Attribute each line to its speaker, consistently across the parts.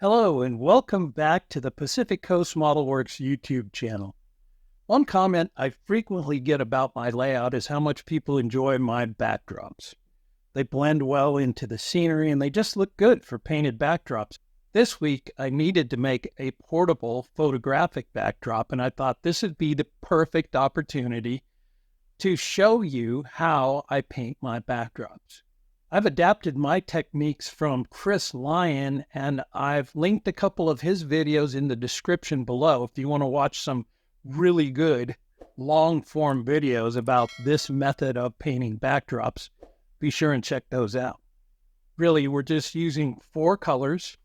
Speaker 1: Hello and welcome back to the Pacific Coast Model Works YouTube channel. One comment I frequently get about my layout is how much people enjoy my backdrops. They blend well into the scenery and they just look good for painted backdrops. This week I needed to make a portable photographic backdrop and I thought this would be the perfect opportunity to show you how I paint my backdrops. I've adapted my techniques from Chris Lyon, and I've linked a couple of his videos in the description below if you want to watch some really good long-form videos about this method of painting backdrops. Be sure and check those out. Really, we're just using 4 colors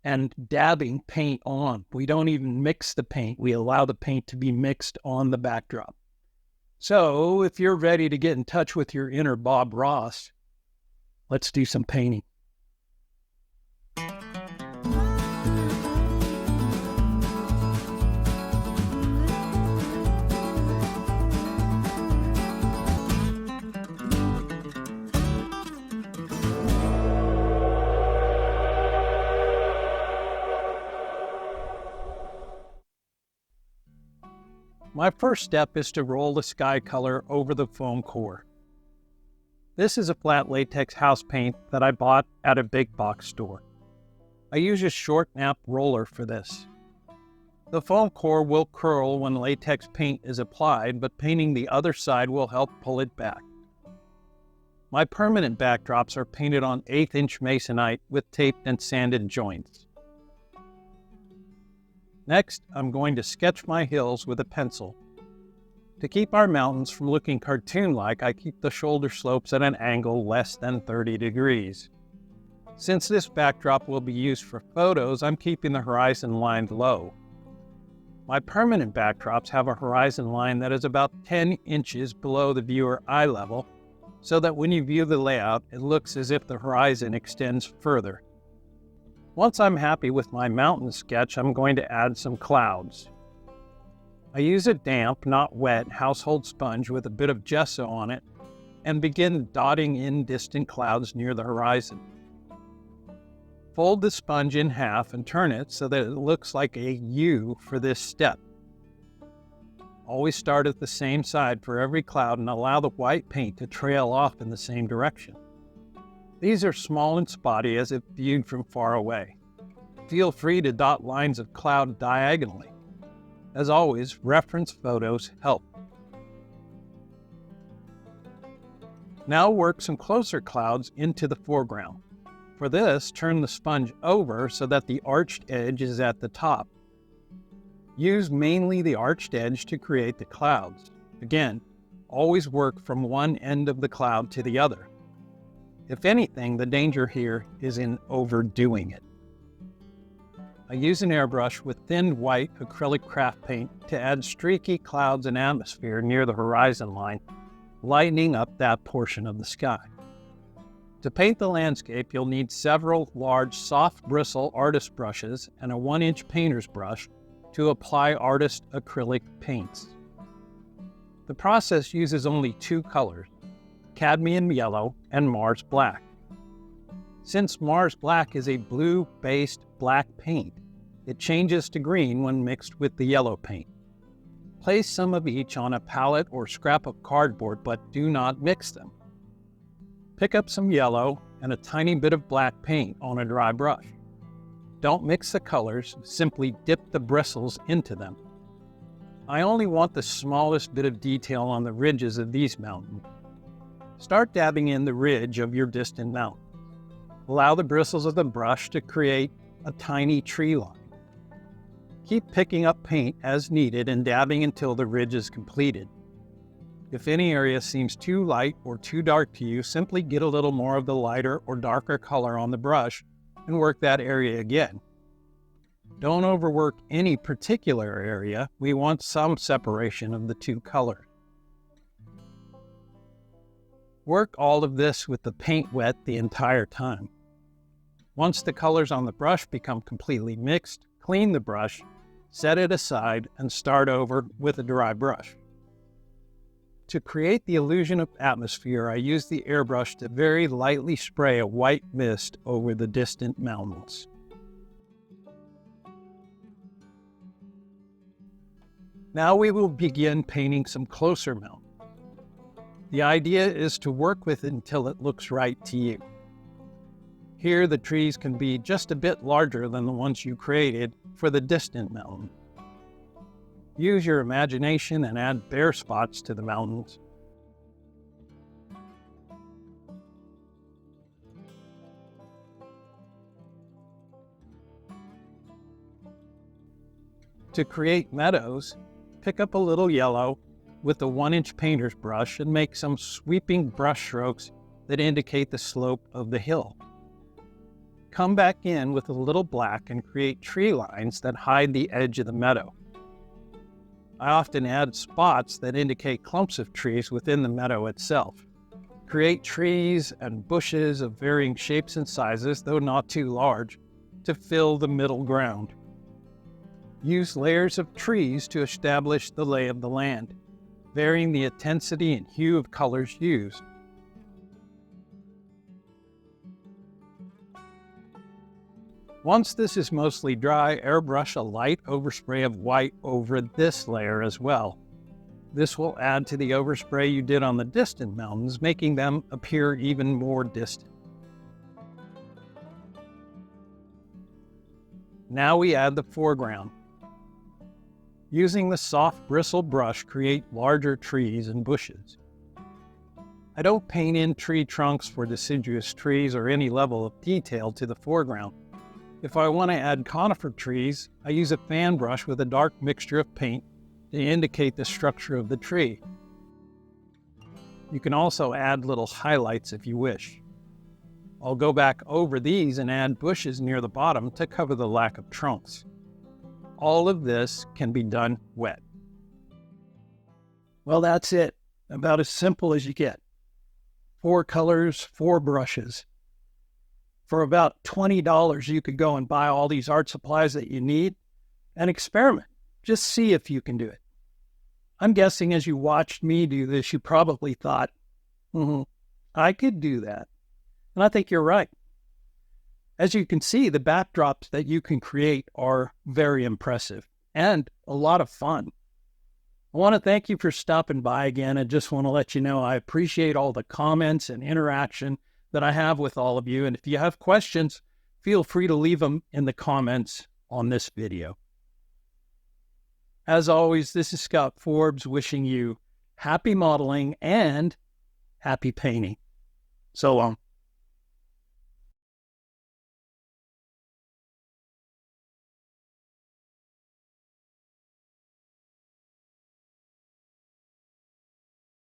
Speaker 1: and dabbing paint on. We don't even mix the paint. We allow the paint to be mixed on the backdrop. So if you're ready to get in touch with your inner Bob Ross, let's do some painting. My first step is to roll the sky color over the foam core. This is a flat latex house paint that I bought at a big box store. I use a short nap roller for this. The foam core will curl when latex paint is applied, but painting the other side will help pull it back. My permanent backdrops are painted on 1/8" masonite with taped and sanded joints. Next, I'm going to sketch my hills with a pencil. To keep our mountains from looking cartoon-like, I keep the shoulder slopes at an angle less than 30 degrees. Since this backdrop will be used for photos, I'm keeping the horizon line low. My permanent backdrops have a horizon line that is about 10 inches below the viewer eye level, so that when you view the layout, it looks as if the horizon extends further. Once I'm happy with my mountain sketch, I'm going to add some clouds. I use a damp, not wet, household sponge with a bit of gesso on it and begin dotting in distant clouds near the horizon. Fold the sponge in half and turn it so that it looks like a U for this step. Always start at the same side for every cloud and allow the white paint to trail off in the same direction. These are small and spotty as if viewed from far away. Feel free to dot lines of cloud diagonally. As always, reference photos help. Now work some closer clouds into the foreground. For this, turn the sponge over so that the arched edge is at the top. Use mainly the arched edge to create the clouds. Again, always work from one end of the cloud to the other. If anything, the danger here is in overdoing it. I use an airbrush with thin white acrylic craft paint to add streaky clouds and atmosphere near the horizon line, lightening up that portion of the sky. To paint the landscape, you'll need several large soft bristle artist brushes and a 1-inch painter's brush to apply artist acrylic paints. The process uses only 2 colors, Cadmium yellow and Mars black. Since Mars black is a blue-based black paint, it changes to green when mixed with the yellow paint. Place some of each on a palette or scrap of cardboard, but do not mix them. Pick up some yellow and a tiny bit of black paint on a dry brush. Don't mix the colors, simply dip the bristles into them. I only want the smallest bit of detail on the ridges of these mountains. Start dabbing in the ridge of your distant mountain. Allow the bristles of the brush to create a tiny tree line. Keep picking up paint as needed and dabbing until the ridge is completed. If any area seems too light or too dark to you, simply get a little more of the lighter or darker color on the brush and work that area again. Don't overwork any particular area. We want some separation of the 2 colors. Work all of this with the paint wet the entire time. Once the colors on the brush become completely mixed, clean the brush, set it aside, and start over with a dry brush. To create the illusion of atmosphere, I use the airbrush to very lightly spray a white mist over the distant mountains. Now we will begin painting some closer mountains. The idea is to work with it until it looks right to you. Here the trees can be just a bit larger than the ones you created for the distant mountain. Use your imagination and add bare spots to the mountains. To create meadows, pick up a little yellow with a 1-inch painter's brush and make some sweeping brush strokes that indicate the slope of the hill. Come back in with a little black and create tree lines that hide the edge of the meadow. I often add spots that indicate clumps of trees within the meadow itself. Create trees and bushes of varying shapes and sizes, though not too large, to fill the middle ground. Use layers of trees to establish the lay of the land, varying the intensity and hue of colors used. Once this is mostly dry, airbrush a light overspray of white over this layer as well. This will add to the overspray you did on the distant mountains, making them appear even more distant. Now we add the foreground. Using the soft bristle brush, create larger trees and bushes. I don't paint in tree trunks for deciduous trees or any level of detail to the foreground. If I want to add conifer trees, I use a fan brush with a dark mixture of paint to indicate the structure of the tree. You can also add little highlights if you wish. I'll go back over these and add bushes near the bottom to cover the lack of trunks. All of this can be done wet. Well, that's it. About as simple as you get. 4 colors, 4 brushes. For about $20, you could go and buy all these art supplies that you need and experiment. Just see if you can do it. I'm guessing as you watched me do this, you probably thought, I could do that. And I think you're right. As you can see, the backdrops that you can create are very impressive and a lot of fun. I want to thank you for stopping by again. I just want to let you know I appreciate all the comments and interaction that I have with all of you. And if you have questions, feel free to leave them in the comments on this video. As always, this is Scott Forbes wishing you happy modeling and happy painting. So long.